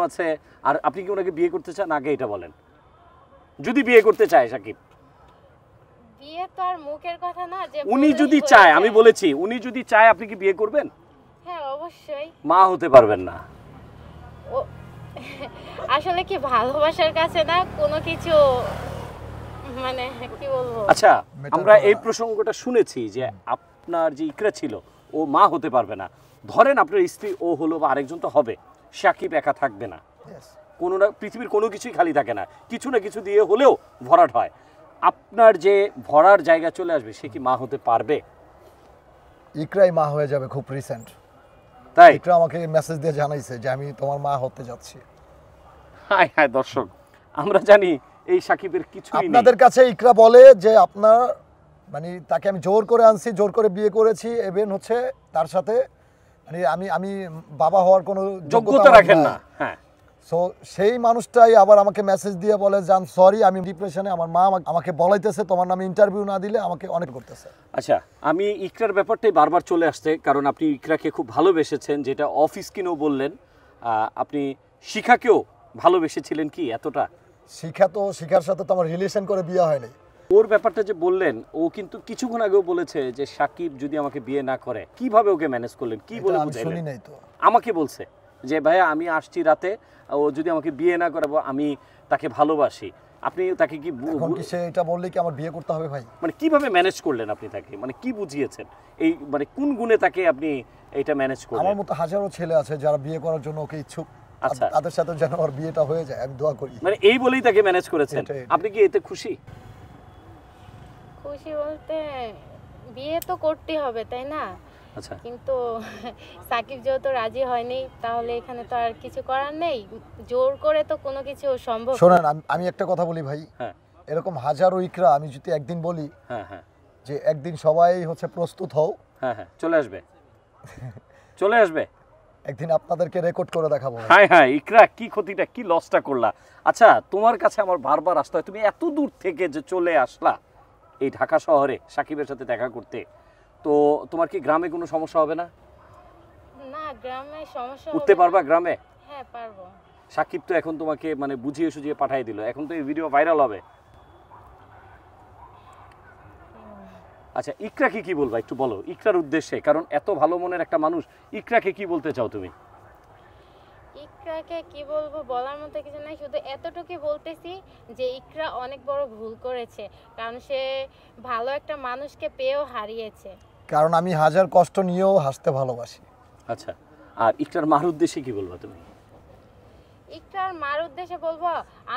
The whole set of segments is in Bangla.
আছে। আর আপনি কি ওনাকে বিয়ে করতে চান আগে এটা বলেন, যদি বিয়ে করতে চায় সাকিব? বিয়ে তো আর মুখের কথা না যে উনি যদি চায়, আমি বলেছি উনি যদি চায় আপনি কি বিয়ে করবেন? হ্যাঁ অবশ্যই। মা হতে পারবেন না? আসলে কি ভালোবাসার কাছে না কোনো কিছু মানে কি বলবো। আচ্ছা আমরা এই প্রসঙ্গটা শুনেছি যে আপনার যে ইকরা ছিল ও মা হতে পারবে না, ধরেন আপনার স্ত্রী ও হলো বা আরেকজন তো হবে, সাকিব একা থাকবে না, কোনো না পৃথিবীর কোনো কিছুই খালি থাকে না, কিছু না কিছু দিয়ে হলেও ভরাট হয়, আপনার যে ভরার জায়গা চলে আসবে সে কি মা হতে পারবে? ইকরাই মা হয়ে যাবে খুব রিসেন্ট। তাই ইকরা আমাকে মেসেজ দিয়ে জানাইছে যে আমি তোমার মা হতে যাচ্ছি। হায় হায় দর্শক, আমরা জানি এই সাকিবের কিছুই নেই। আপনাদের কাছে ইকরা বলে যে আপনার মানে তাকে আমি জোর করে আনছি, জোর করে বিয়ে করেছি, ইভেন হচ্ছে তার সাথে মানে আমি বাবা হওয়ার কোনো যোগ্যতা রাখেন না। হ্যাঁ, সো সেই মানুষটাই আবার আমাকে মেসেজ দিয়ে বলে যে সরি আমি ডিপ্রেশনে, আমার মা আমাকে বলাইতেছে তোমার নামে ইন্টারভিউ না দিলে আমাকে অনেক করতেছে। আচ্ছা আমি ইকরার ব্যাপারটাই বারবার চলে আসছে, কারণ আপনি ইকরাকে খুব ভালোবেসেছেন, যেটা অফ স্ক্রিনেও বললেন। আপনি শিখাকেও ভালোবেসেছিলেন কি এতটা? শিখার সাথে তো আমার রিলেশন করে বিয়ে হয়নি। ওর ব্যাপারটা যে বললেন, ও কিন্তু কিছুক্ষণ আগেও বলেছে যে সাকিব যদি আমাকে বিয়ে না করে, কিভাবে ওকে ম্যানেজ করলেন, কি বলে বুঝাইলেন? শুনি নাই তো। আমাকে বলছে যে ভাইয়া আমি আসছি রাতে, ও যদি আমাকে বিয়ে না করে আমি তাকে ভালোবাসি। আপনি তাকে কি সে এটা বললে কি আমার বিয়ে করতে হবে ভাই? মানে কিভাবে ম্যানেজ করলেন আপনি তাকে, মানে কি বুঝিয়েছেন, এই মানে কোন গুণে তাকে আপনি এটা ম্যানেজ করলেন? আমার মতো হাজারো ছেলে আছে যারা বিয়ে করার জন্য ওকে ইচ্ছুক। আচ্ছা তাদের সাথে যেন ওর বিয়েটা হয়ে যায় আমি দোয়া করি। মানে এই বলেই তাকে ম্যানেজ করেছেন। আপনি কি এতে খুশি? খুশি বলতে বিয়ে তো করতে হবে তাই না? আচ্ছা কিন্তু সাকিব যেহেতু রাজি হয়নি তাহলে এখানে তো আর কিছু করার নেই, জোর করে তো কোনো কিছু সম্ভব না। শোনেন আমি একটা কথা বলি ভাই, হ্যাঁ এরকম হাজারো ইকরা আমি যদি একদিন বলি হ্যাঁ হ্যাঁ যে একদিন সবাই হচ্ছে প্রস্তুত হও, হ্যাঁ হ্যাঁ চলে আসবে, চলে আসবে একদিন আপনাদেরকে রেকর্ড করে দেখাবো। হ্যাঁ হ্যাঁ ইকরা কি ক্ষতিটা কি লসটা করলা? আচ্ছা তোমার কাছে আমার বারবার আসতে হয়, তুমি এত দূর থেকে যে চলে আসলা এই ঢাকা শহরে সাকিবের সাথে দেখা করতে, তো তোমার কি গ্রামে কোনো সমস্যা হবে না? না গ্রামে সমস্যা উঠতে হবে পারবা না। গ্রামে? হ্যাঁ পারবো। সাকিব তো এখন তোমাকে মানে বুঝিয়ে সুঝিয়ে পাঠিয়ে দিল, এখন তো এই ভিডিও ভাইরাল হবে। আচ্ছা ইকরাকে কি বলবা একটু বলো ইকরার উদ্দেশ্যে, কারণ এত ভালো মনের একটা মানুষ, ইকরাকে কি বলতে চাও তুমি? ইকরাকে কি বলবো, বলার মতো কিছু নাই, শুধু এতটুকুই বলতেছি যে ইকরা অনেক বড় ভুল করেছে, কারণ সে ভালো একটা মানুষকে পেয়েও হারিয়েছে। কারণ আমি হাজার কষ্ট নিয়েও হাসতে ভালোবাসি। আচ্ছা আর ইকরার মার উদ্দেশ্যে কি বলবা তুমি? ইকরার মার উদ্দেশ্যে বলবো,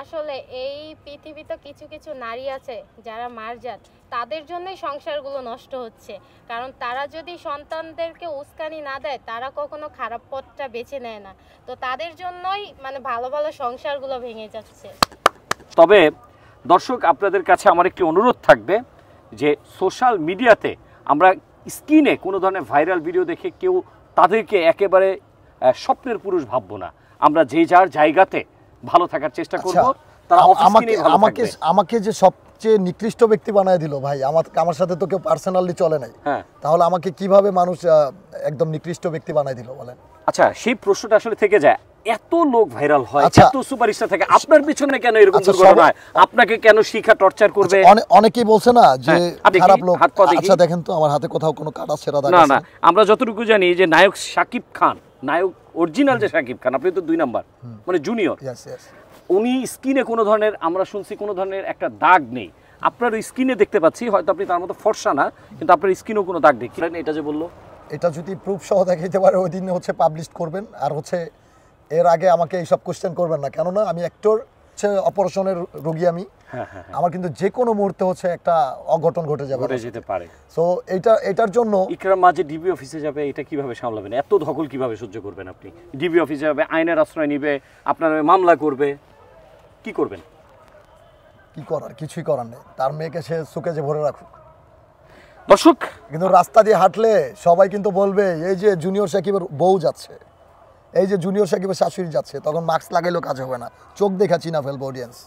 আসলে এই পৃথিবীতে কিছু কিছু নারী আছে যারা মারজাত, তাদের জন্যই সংসারগুলো নষ্ট হচ্ছে, কারণ তারা যদি সন্তানদেরকে উস্কানি না দেয় তারা কখনো খারাপ পথটা বেছে নেয় না, তো তাদের জন্যই মানে ভালো ভালো সংসারগুলো ভেঙে যাচ্ছে। তবে দর্শক আপনাদের কাছে আমার একটি অনুরোধ থাকবে যে সোশ্যাল মিডিয়াতে আমরা স্ক্রিনে কোনো ধরনের ভাইরাল ভিডিও দেখে কেউ তাদেরকে একেবারে স্বপ্নের পুরুষ ভাববো না, আমরা যে যার জায়গাতে ভালো থাকার চেষ্টা করব। তারা আমাকে যে সবচেয়ে নিকৃষ্ট ব্যক্তি বানায় দিল ভাই, আমার সাথে তো কেউ পার্সোনালি চলে নাই, তাহলে আমাকে কিভাবে মানুষ একদম নিকৃষ্ট ব্যক্তি বানায় দিল বলেন? আচ্ছা সেই প্রশ্নটা আসলে থেকে যায়, এত লোক ভাইরাল হয়, এত সুপারস্টার থাকে, আপনার পিছনে কেন এরকম দুর্ঘটনা হয়? আপনাকে কেন শিখা টর্চার করবে? অনেকেই বলছে না যে খারাপ লোক। আচ্ছা দেখেন তো আমার হাতে কোথাও কোনো কাটা ছেঁড়া দাগ আছে? না না, আমরা যতটুকু জানি যে নায়ক শাকিব খান, নায়ক অরিজিনাল যে শাকিব খান, আপনি তো 2 নাম্বার মানে জুনিয়র, উনি স্কিনে কোনো ধরনের আমরা শুনছি কোনো ধরনের একটা দাগ নেই। আপনার স্কিনে দেখতে পাচ্ছি, হয়তো আপনি তার মতো ফর্সা না, কিন্তু আপনার স্কিনেও কোনো দাগ নেই। এটা যে বললো, এটা যদি প্রুফ সহ দেখাইতে পারে ওই দিন হচ্ছে পাবলিশ করবেন, আর হচ্ছে এর আগে আমাকে এইসব কোশ্চেন করবেন না, কেননা আমি অ্যাক্টর, অপারেশনের রোগী আমি। আমার কিন্তু যে কোনো মুহূর্তে হচ্ছে একটা অঘটন ঘটে যেতে পারে। সো এটার জন্য ইকরাম মাঝে ডিবি অফিসে যাবে, এটা কিভাবে সামলাবেন? এত ধকল কিভাবে সহ্য করবেন আপনি? ডিবি অফিসে যাবে, আইনের আশ্রয় নিবে, আপনার মামলা করবে, কি করবেন? কি করার, কিছুই করার নেই, তার মেয়েকে সে সুকেজে ভরে রাখুক। দর্শক কিন্তু রাস্তা দিয়ে হাঁটলে সবাই কিন্তু বলবে এই যে জুনিয়র সাকিবের বউ যাচ্ছে, এই যে জুনিয়র সাকিবের শাশুড়ি যাচ্ছে, তখন মাস্ক লাগাইলেও কাজ হবে না, চোখ দেখা চিনা ফেলবো অডিয়েন্স।